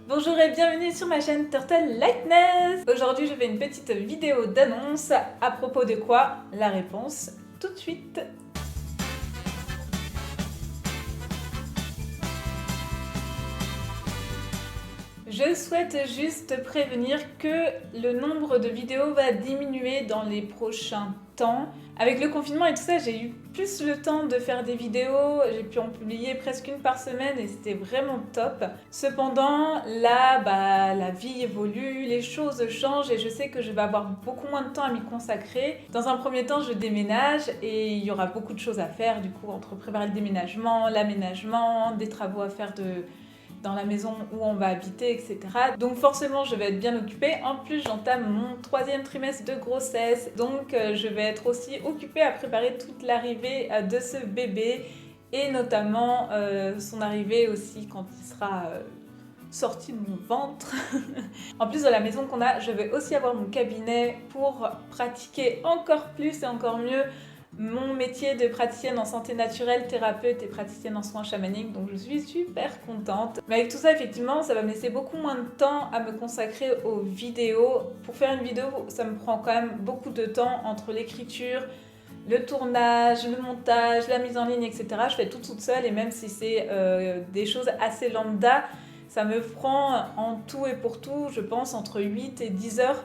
Bonjour et bienvenue sur ma chaîne Turtle Lightness. Aujourd'hui je fais une petite vidéo d'annonce. À propos de quoi? La réponse tout de suite. Je souhaite juste prévenir que le nombre de vidéos va diminuer dans les prochains temps. Avec le confinement et tout ça, j'ai eu plus le temps de faire des vidéos, j'ai pu en publier presque une par semaine et c'était vraiment top. Cependant, là, la vie évolue, les choses changent et je sais que je vais avoir beaucoup moins de temps à m'y consacrer. Dans un premier temps, je déménage et il y aura beaucoup de choses à faire, du coup, entre préparer le déménagement, l'aménagement, des travaux à faire dans la maison où on va habiter, etc. Donc forcément, je vais être bien occupée. En plus, j'entame mon 3e trimestre de grossesse, donc je vais être aussi occupée à préparer toute l'arrivée de ce bébé et notamment son arrivée aussi quand il sera sorti de mon ventre. En plus de la maison qu'on a, je vais aussi avoir mon cabinet pour pratiquer encore plus et encore mieux mon métier de praticienne en santé naturelle, thérapeute et praticienne en soins chamaniques, donc je suis super contente. Mais avec tout ça, effectivement, ça va me laisser beaucoup moins de temps à me consacrer aux vidéos. Pour faire une vidéo, ça me prend quand même beaucoup de temps entre l'écriture, le tournage, le montage, la mise en ligne, etc. Je fais tout toute seule et même si c'est des choses assez lambda, ça me prend en tout et pour tout, je pense, entre 8 et 10 heures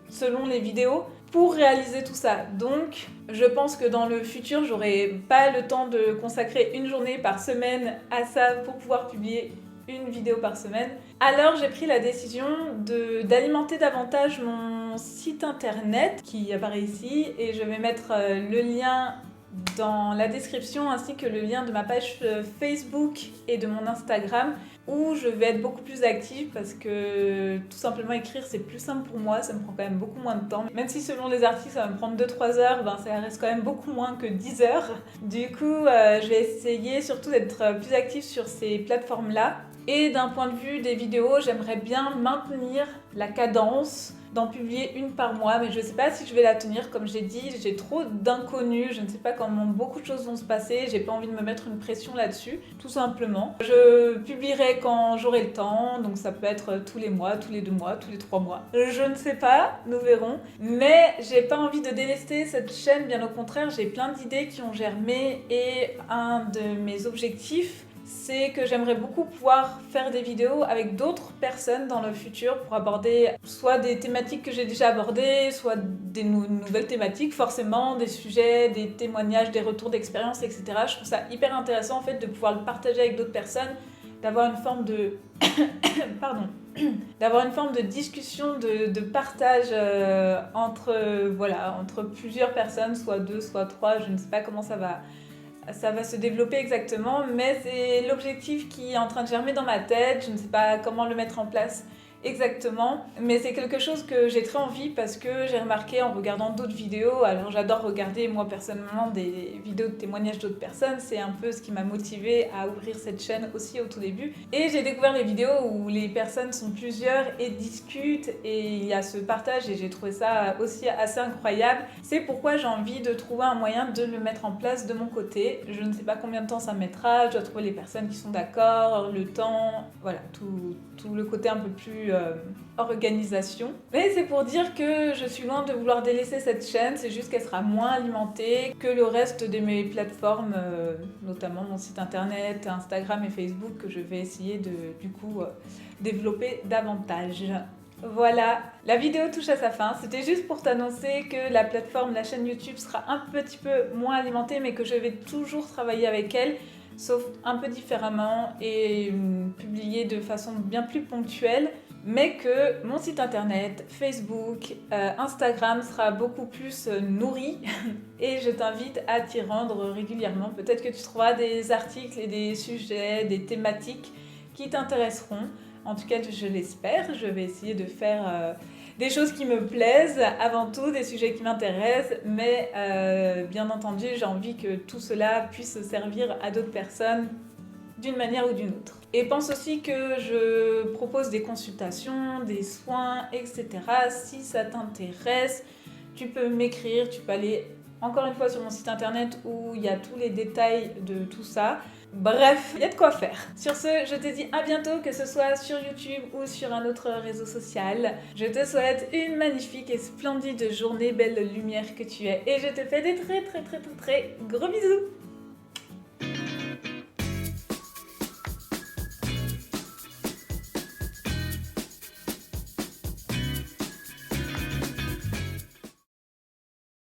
selon les vidéos pour réaliser tout ça. Donc, je pense que dans le futur, j'aurai pas le temps de consacrer une journée par semaine à ça pour pouvoir publier une vidéo par semaine. Alors, j'ai pris la décision d'alimenter davantage mon site internet qui apparaît ici et je vais mettre le lien dans la description ainsi que le lien de ma page Facebook et de mon Instagram où je vais être beaucoup plus active parce que tout simplement écrire c'est plus simple pour moi, ça me prend quand même beaucoup moins de temps. Même si selon les articles ça va me prendre 2-3 heures, ça reste quand même beaucoup moins que 10 heures. Du coup je vais essayer surtout d'être plus active sur ces plateformes là. Et d'un point de vue des vidéos, j'aimerais bien maintenir la cadence d'en publier une par mois, mais je ne sais pas si je vais la tenir. Comme j'ai dit, j'ai trop d'inconnus, je ne sais pas comment beaucoup de choses vont se passer, j'ai pas envie de me mettre une pression là-dessus, tout simplement. Je publierai quand j'aurai le temps, donc ça peut être tous les mois, tous les 2 mois, tous les 3 mois. Je ne sais pas, nous verrons. Mais j'ai pas envie de délester cette chaîne, bien au contraire, j'ai plein d'idées qui ont germé et un de mes objectifs, c'est que j'aimerais beaucoup pouvoir faire des vidéos avec d'autres personnes dans le futur pour aborder soit des thématiques que j'ai déjà abordées, soit des nouvelles thématiques, forcément, des sujets, des témoignages, des retours d'expérience, etc. Je trouve ça hyper intéressant en fait de pouvoir le partager avec d'autres personnes, d'avoir une forme de... Pardon. D'avoir une forme de discussion, de partage entre plusieurs personnes, soit 2, soit 3, je ne sais pas comment ça va se développer exactement, mais c'est l'objectif qui est en train de germer dans ma tête. Je ne sais pas comment le mettre en place exactement, mais c'est quelque chose que j'ai très envie parce que j'ai remarqué en regardant d'autres vidéos. Alors j'adore regarder moi personnellement des vidéos de témoignages d'autres personnes, c'est un peu ce qui m'a motivée à ouvrir cette chaîne aussi au tout début. Et j'ai découvert les vidéos où les personnes sont plusieurs et discutent et il y a ce partage et j'ai trouvé ça aussi assez incroyable. C'est pourquoi j'ai envie de trouver un moyen de le mettre en place de mon côté. Je ne sais pas combien de temps ça mettra, je dois trouver les personnes qui sont d'accord, le temps, voilà, tout le côté un peu plus organisation. Mais c'est pour dire que je suis loin de vouloir délaisser cette chaîne, c'est juste qu'elle sera moins alimentée que le reste de mes plateformes, notamment mon site internet, Instagram et Facebook, que je vais essayer de développer davantage. Voilà, la vidéo touche à sa fin. C'était juste pour t'annoncer que la plateforme, la chaîne YouTube sera un petit peu moins alimentée, mais que je vais toujours travailler avec elle, sauf un peu différemment et publier de façon bien plus ponctuelle, mais que mon site internet, Facebook, Instagram sera beaucoup plus nourri et je t'invite à t'y rendre régulièrement. Peut-être que tu trouveras des articles et des sujets, des thématiques qui t'intéresseront. En tout cas, je l'espère. Je vais essayer de faire des choses qui me plaisent, avant tout, des sujets qui m'intéressent, mais bien entendu, j'ai envie que tout cela puisse servir à d'autres personnes d'une manière ou d'une autre. Et pense aussi que je propose des consultations, des soins, etc. Si ça t'intéresse, tu peux m'écrire, tu peux aller encore une fois sur mon site internet où il y a tous les détails de tout ça. Bref, il y a de quoi faire. Sur ce, je te dis à bientôt, que ce soit sur YouTube ou sur un autre réseau social. Je te souhaite une magnifique et splendide journée, belle lumière que tu es, et je te fais des très gros bisous.